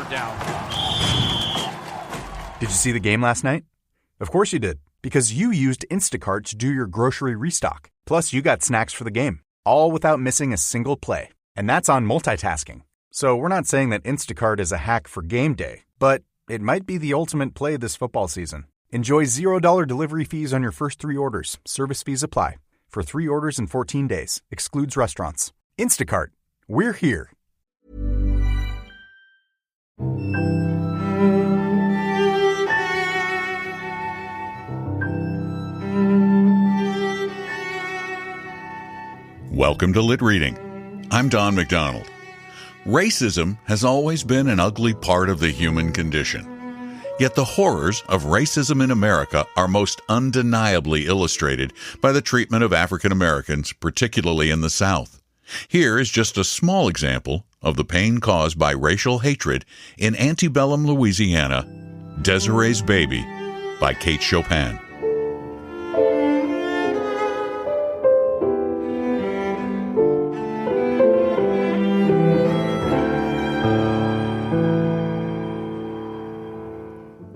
down. Did you see the game last night? Of course you did, because you used Instacart to do your grocery restock. Plus, you got snacks for the game, all without missing a single play. And that's on multitasking. So we're not saying that Instacart is a hack for game day, but it might be the ultimate play this football season. Enjoy $0 delivery fees on your first 3 orders. Service fees apply. For 3 orders in 14 days. Excludes restaurants. Instacart. We're here. Welcome to LitReading. I'm Don McDonald. Racism has always been an ugly part of the human condition. Yet the horrors of racism in America are most undeniably illustrated by the treatment of African Americans, particularly in the South. Here is just a small example of the pain caused by racial hatred in antebellum Louisiana, Desiree's Baby by Kate Chopin.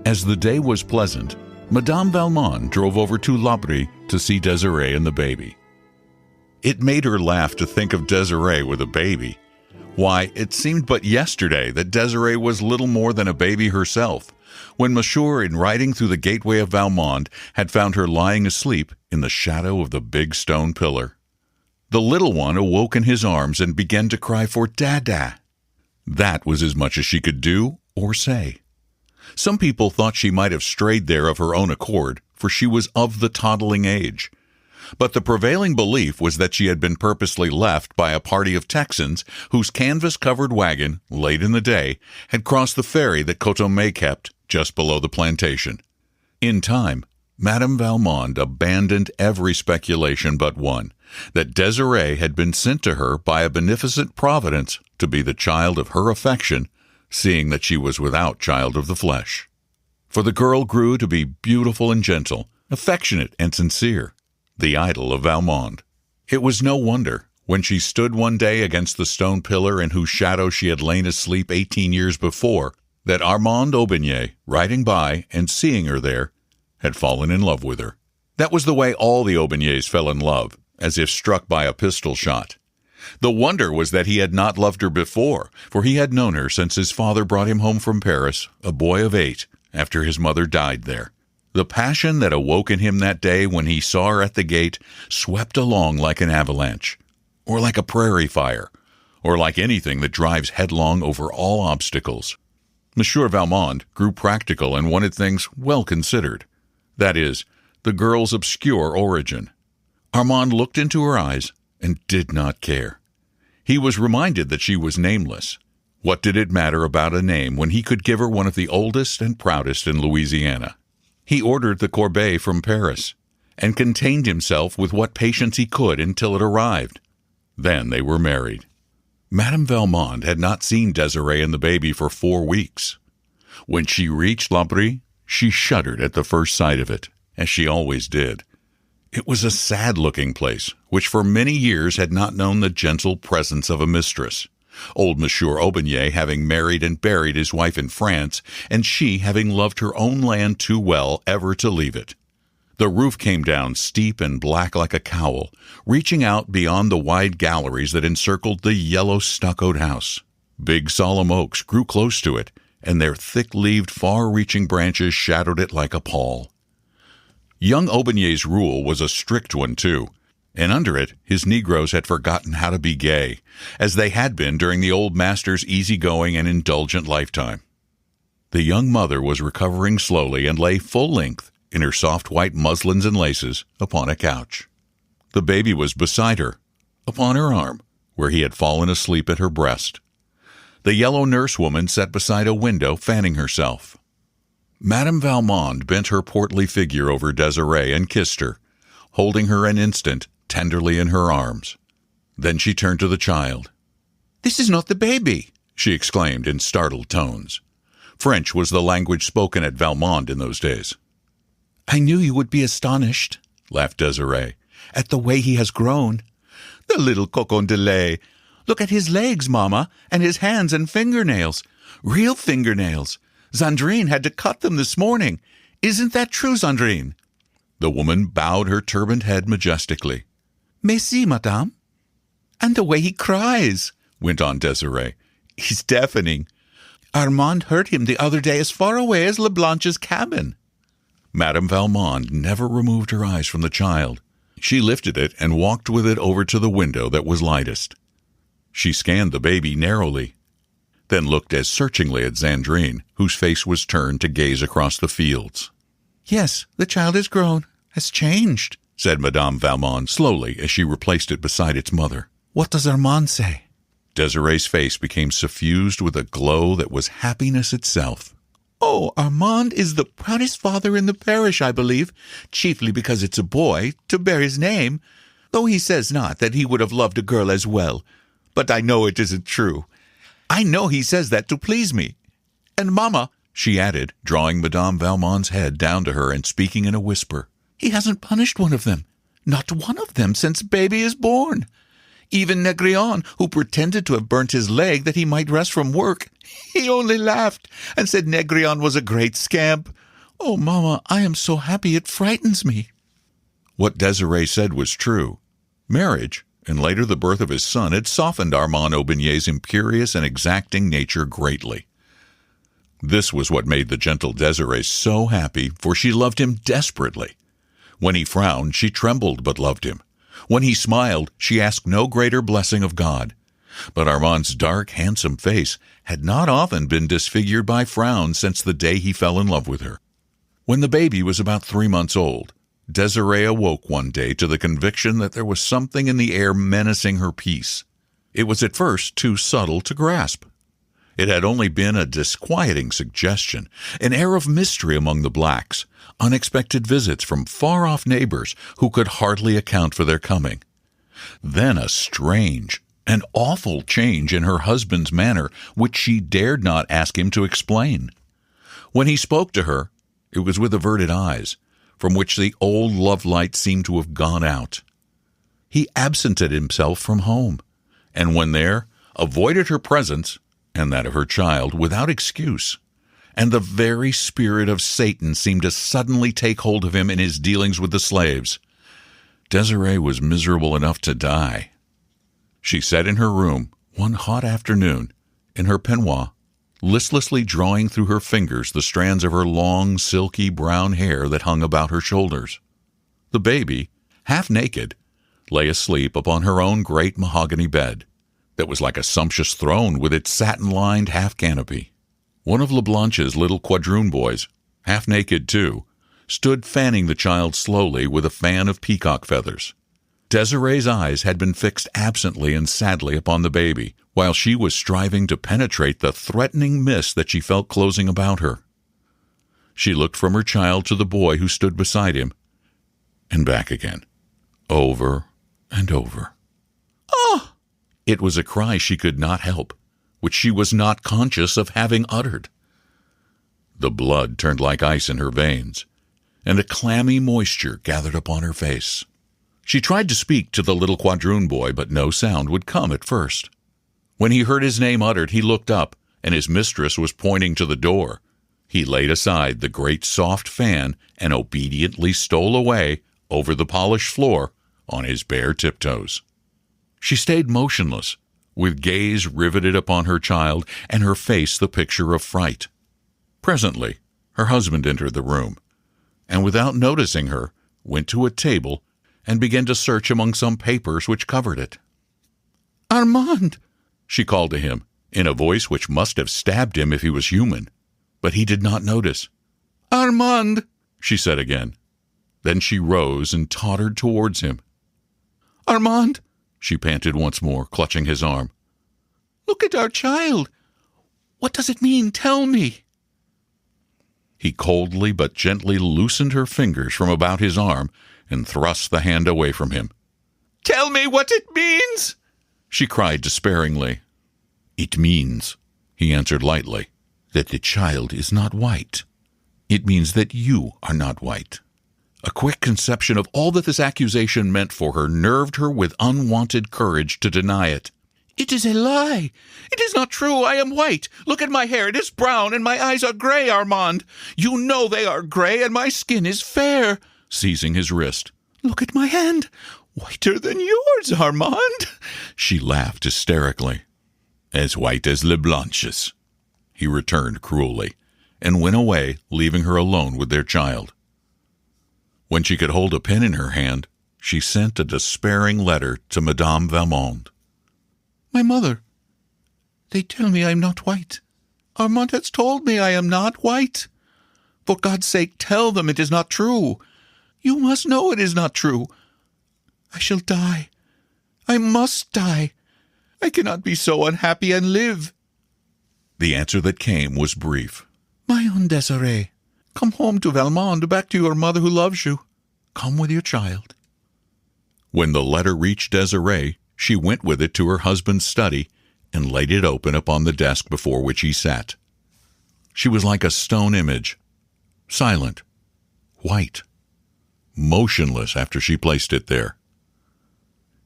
As the day was pleasant, Madame Valmont drove over to L'Abri to see Desiree and the baby. It made her laugh to think of Desiree with a baby. Why, it seemed but yesterday that Desiree was little more than a baby herself, when Monsieur, in riding through the gateway of Valmont, had found her lying asleep in the shadow of the big stone pillar. The little one awoke in his arms and began to cry for Dada. That was as much as she could do or say. Some people thought she might have strayed there of her own accord, for she was of the toddling age. But the prevailing belief was that she had been purposely left by a party of Texans whose canvas-covered wagon, late in the day, had crossed the ferry that Cotomé kept just below the plantation. In time, Madame Valmont abandoned every speculation but one, that Desiree had been sent to her by a beneficent providence to be the child of her affection, seeing that she was without child of the flesh. For the girl grew to be beautiful and gentle, affectionate and sincere, the idol of Valmont. It was no wonder, when she stood one day against the stone pillar in whose shadow she had lain asleep 18 years before, that Armand Aubigné, riding by and seeing her there, had fallen in love with her. That was the way all the Aubignés fell in love, as if struck by a pistol shot. The wonder was that he had not loved her before, for he had known her since his father brought him home from Paris, a boy of 8, after his mother died there. The passion that awoke in him that day when he saw her at the gate swept along like an avalanche, or like a prairie fire, or like anything that drives headlong over all obstacles. Monsieur Valmont grew practical and wanted things well considered. That is, the girl's obscure origin. Armand looked into her eyes and did not care. He was reminded that she was nameless. What did it matter about a name when he could give her one of the oldest and proudest in Louisiana? He ordered the corbeille from Paris, and contained himself with what patience he could until it arrived. Then they were married. Madame Valmont had not seen Desiree and the baby for 4 weeks. When she reached L'Abri, she shuddered at the first sight of it, as she always did. It was a sad-looking place, which for many years had not known the gentle presence of a mistress, old Monsieur Aubigné having married and buried his wife in France, and she having loved her own land too well ever to leave it. The roof came down steep and black like a cowl, reaching out beyond the wide galleries that encircled the yellow stuccoed house. Big solemn oaks grew close to it, and their thick-leaved, far-reaching branches shadowed it like a pall. Young Aubigné's rule was a strict one, too, and under it his Negroes had forgotten how to be gay, as they had been during the old master's easy-going and indulgent lifetime. The young mother was recovering slowly and lay full length, in her soft white muslins and laces, upon a couch. The baby was beside her, upon her arm, where he had fallen asleep at her breast. The yellow nurse-woman sat beside a window fanning herself. Madame Valmont bent her portly figure over Desiree and kissed her, holding her an instant tenderly in her arms. Then she turned to the child. "This is not the baby," she exclaimed in startled tones. French was the language spoken at Valmont in those days. "I knew you would be astonished," laughed Desiree, "at the way he has grown. The little cochon de lait! Look at his legs, Mamma, and his hands and fingernails. Real fingernails. Zandrine had to cut them this morning. Isn't that true, Zandrine?" The woman bowed her turbaned head majestically. "Merci, madame." "And the way he cries," went on Desiree. "He's deafening. Armand heard him the other day as far away as Leblanche's cabin." Madame Valmont never removed her eyes from the child. She lifted it and walked with it over to the window that was lightest. She scanned the baby narrowly, then looked as searchingly at Zandrine, whose face was turned to gaze across the fields. "Yes, the child has grown, has changed," said Madame Valmont slowly as she replaced it beside its mother. "What does Armand say?" Desiree's face became suffused with a glow that was happiness itself. "Oh, Armand is the proudest father in the parish, I believe, chiefly because it's a boy, to bear his name, though he says not that he would have loved a girl as well. But I know it isn't true. I know he says that to please me. And Mamma," she added, drawing Madame Valmont's head down to her and speaking in a whisper, "he hasn't punished one of them, not one of them, since baby is born. Even Negrion, who pretended to have burnt his leg that he might rest from work, he only laughed and said Negrion was a great scamp. Oh, Mamma, I am so happy it frightens me." What Desiree said was true. Marriage, and later the birth of his son, had softened Armand Aubigné's imperious and exacting nature greatly. This was what made the gentle Desiree so happy, for she loved him desperately. When he frowned, she trembled but loved him. When he smiled, she asked no greater blessing of God. But Armand's dark, handsome face had not often been disfigured by frowns since the day he fell in love with her. When the baby was about 3 months old, Desiree awoke one day to the conviction that there was something in the air menacing her peace. It was at first too subtle to grasp. It had only been a disquieting suggestion, an air of mystery among the blacks, unexpected visits from far-off neighbors who could hardly account for their coming. Then a strange, an awful change in her husband's manner which she dared not ask him to explain. When he spoke to her, it was with averted eyes, from which the old love-light seemed to have gone out. He absented himself from home, and when there, avoided her presence, and that of her child, without excuse. And the very spirit of Satan seemed to suddenly take hold of him in his dealings with the slaves. Desiree was miserable enough to die. She sat in her room one hot afternoon, in her peignoir, listlessly drawing through her fingers the strands of her long, silky brown hair that hung about her shoulders. The baby, half naked, lay asleep upon her own great mahogany bed, that was like a sumptuous throne with its satin-lined half-canopy. One of Leblanche's little quadroon boys, half naked too, stood fanning the child slowly with a fan of peacock feathers. Desiree's eyes had been fixed absently and sadly upon the baby, while she was striving to penetrate the threatening mist that she felt closing about her. She looked from her child to the boy who stood beside him, and back again, over and over. "Ah!" It was a cry she could not help, which she was not conscious of having uttered. The blood turned like ice in her veins, and a clammy moisture gathered upon her face. She tried to speak to the little quadroon boy, but no sound would come at first. When he heard his name uttered, he looked up, and his mistress was pointing to the door. He laid aside the great soft fan and obediently stole away over the polished floor on his bare tiptoes. She stayed motionless, with gaze riveted upon her child and her face the picture of fright. Presently, her husband entered the room, and without noticing her, went to a table and began to search among some papers which covered it. "Armand!" she called to him, in a voice which must have stabbed him if he was human, but he did not notice. "Armand!" she said again. Then she rose and tottered towards him. "Armand!" she panted once more, clutching his arm. "Look at our child! What does it mean? Tell me!" He coldly but gently loosened her fingers from about his arm and thrust the hand away from him. "Tell me what it means!" she cried despairingly. "It means," he answered lightly, "that the child is not white. It means that you are not white." A quick conception of all that this accusation meant for her nerved her with unwonted courage to deny it. "It is a lie. It is not true. I am white. Look at my hair. It is brown, and my eyes are gray, Armand. You know they are gray, and my skin is fair," seizing his wrist. "Look at my hand. Whiter than yours, Armand." She laughed hysterically. "As white as Leblanche's," he returned cruelly, and went away, leaving her alone with their child. When she could hold a pen in her hand, she sent a despairing letter to Madame Valmont. "My mother, they tell me I am not white. Armand has told me I am not white. For God's sake, tell them it is not true. You must know it is not true. I shall die. I must die. I cannot be so unhappy and live." The answer that came was brief. "My own Desiree, come home to Valmont, back to your mother who loves you. Come with your child." When the letter reached Desiree, she went with it to her husband's study and laid it open upon the desk before which he sat. She was like a stone image, silent, white, motionless after she placed it there.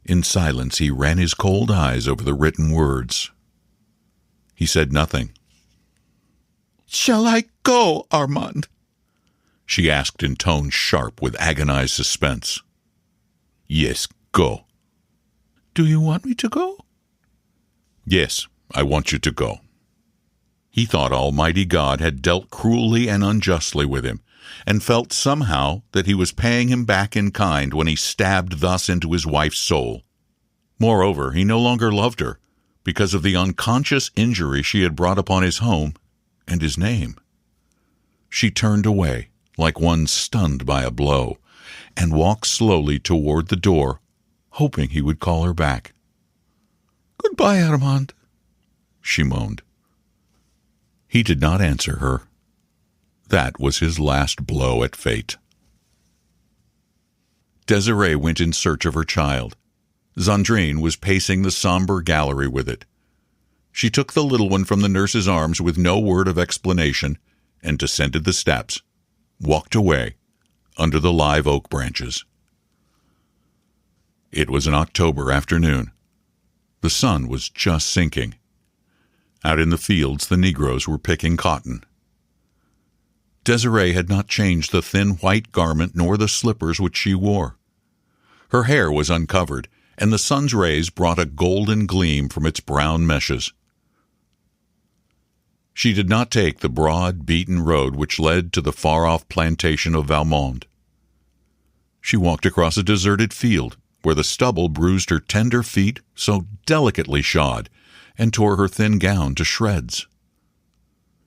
In silence, he ran his cold eyes over the written words. He said nothing. "Shall I go, Armand?" she asked in tones sharp with agonized suspense. "Yes, go." "Do you want me to go?" "Yes, I want you to go." He thought Almighty God had dealt cruelly and unjustly with him, and felt somehow that he was paying him back in kind when he stabbed thus into his wife's soul. Moreover, he no longer loved her, because of the unconscious injury she had brought upon his home and his name. She turned away, like one stunned by a blow, and walked slowly toward the door, hoping he would call her back. "Goodbye, Armand," she moaned. He did not answer her. That was his last blow at fate. Desiree went in search of her child. Zandrine was pacing the somber gallery with it. She took the little one from the nurse's arms with no word of explanation and descended the steps, walked away, under the live oak branches. It was an October afternoon. The sun was just sinking. Out in the fields, the Negroes were picking cotton. Desiree had not changed the thin white garment nor the slippers which she wore. Her hair was uncovered, and the sun's rays brought a golden gleam from its brown meshes. She did not take the broad, beaten road which led to the far-off plantation of Valmont. She walked across a deserted field, where the stubble bruised her tender feet, so delicately shod, and tore her thin gown to shreds.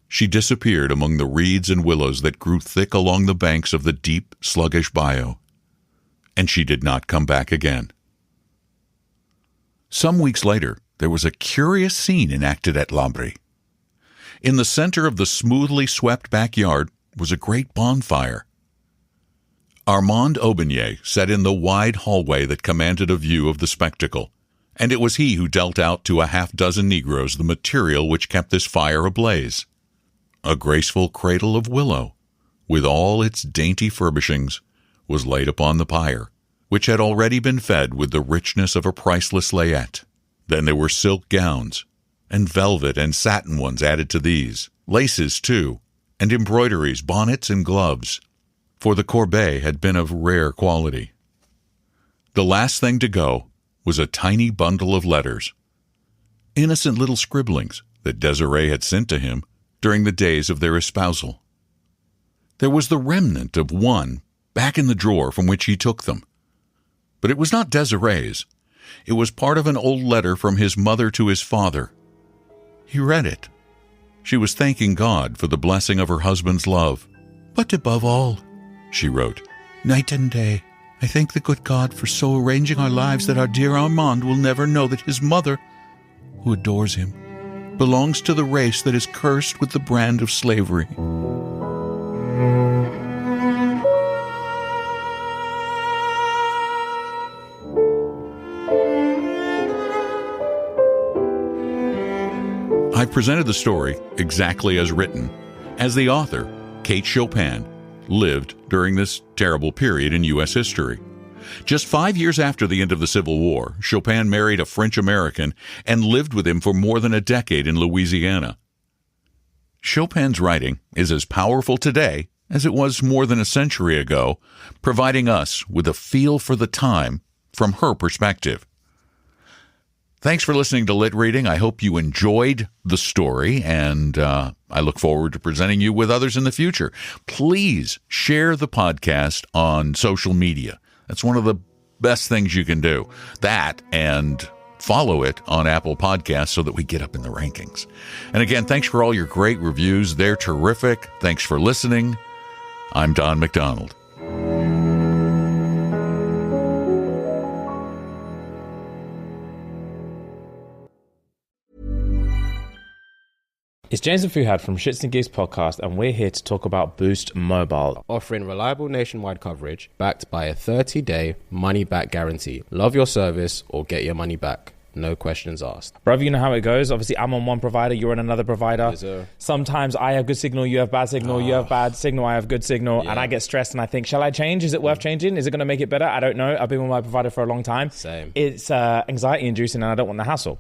She disappeared among the reeds and willows that grew thick along the banks of the deep, sluggish bayou, and she did not come back again. Some weeks later, there was a curious scene enacted at L'Abri. In the center of the smoothly swept backyard was a great bonfire. Armand Aubigné sat in the wide hallway that commanded a view of the spectacle, and it was he who dealt out to a half-dozen Negroes the material which kept this fire ablaze. A graceful cradle of willow, with all its dainty furbishings, was laid upon the pyre, which had already been fed with the richness of a priceless layette. Then there were silk gowns, and velvet and satin ones added to these, laces too, and embroideries, bonnets, and gloves, for the corbeille had been of rare quality. The last thing to go was a tiny bundle of letters, innocent little scribblings that Desiree had sent to him during the days of their espousal. There was the remnant of one back in the drawer from which he took them. But it was not Desiree's. It was part of an old letter from his mother to his father. He read it. She was thanking God for the blessing of her husband's love. "But above all," she wrote, "night and day, I thank the good God for so arranging our lives that our dear Armand will never know that his mother, who adores him, belongs to the race that is cursed with the brand of slavery." I presented the story exactly as written, as the author, Kate Chopin, lived during this terrible period in U.S. history. Just 5 years after the end of the Civil War, Chopin married a French-American and lived with him for more than a decade in Louisiana. Chopin's writing is as powerful today as it was more than a century ago, providing us with a feel for the time from her perspective. Thanks for listening to Lit Reading. I hope you enjoyed the story, and I look forward to presenting you with others in the future. Please share the podcast on social media. That's one of the best things you can do. That, and follow it on Apple Podcasts so that we get up in the rankings. And again, thanks for all your great reviews. They're terrific. Thanks for listening. I'm Don McDonald. It's James and Fuhad from Shits and Gigs podcast, and we're here to talk about Boost Mobile. Offering reliable nationwide coverage backed by a 30-day money-back guarantee. Love your service or get your money back. No questions asked. Brother, you know how it goes. Obviously, I'm on one provider, you're on another provider. Yes, sometimes I have good signal, you have bad signal, you have bad signal, I have good signal, and I get stressed and I think, shall I change? Is it worth changing? Is it going to make it better? I don't know. I've been with my provider for a long time. Same. It's anxiety-inducing and I don't want the hassle.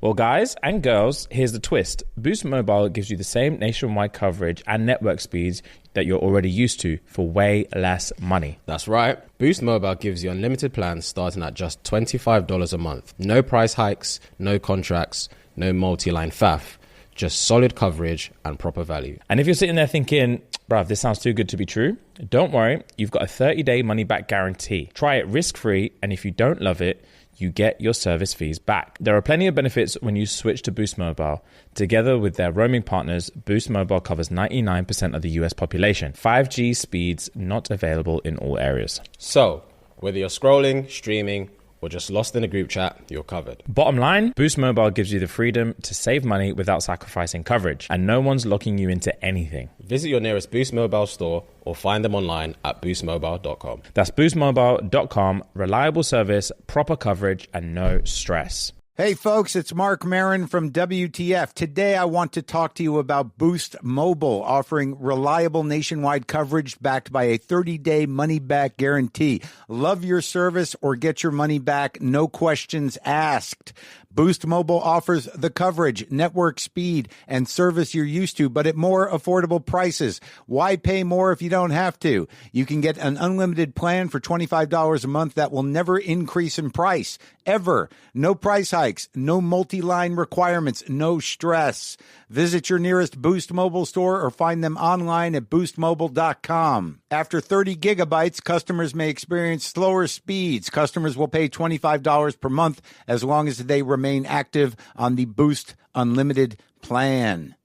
Well, guys and girls, here's the twist. Boost Mobile gives you the same nationwide coverage and network speeds that you're already used to for way less money. That's right. Boost Mobile gives you unlimited plans starting at just $25 a month. No price hikes, no contracts, no multi-line faff. Just solid coverage and proper value. And if you're sitting there thinking, bruv, this sounds too good to be true, don't worry. You've got a 30-day money-back guarantee. Try it risk-free, and if you don't love it, you get your service fees back. There are plenty of benefits when you switch to Boost Mobile. Together with their roaming partners, Boost Mobile covers 99% of the US population. 5G speeds not available in all areas. So, whether you're scrolling, streaming, or just lost in a group chat, you're covered. Bottom line, Boost Mobile gives you the freedom to save money without sacrificing coverage, and no one's locking you into anything. Visit your nearest Boost Mobile store or find them online at boostmobile.com. That's boostmobile.com. Reliable service, proper coverage, and no stress. Hey folks, it's Mark Marin from WTF. Today I want to talk to you about Boost Mobile, offering reliable nationwide coverage backed by a 30-day money-back guarantee. Love your service or get your money back, no questions asked. Boost Mobile offers the coverage, network speed, and service you're used to, but at more affordable prices. Why pay more if you don't have to? You can get an unlimited plan for $25 a month that will never increase in price, ever. No price hikes, no multi-line requirements, no stress. Visit your nearest Boost Mobile store or find them online at boostmobile.com. After 30 gigabytes, customers may experience slower speeds. Customers will pay $25 per month as long as they remain active on the Boost Unlimited plan.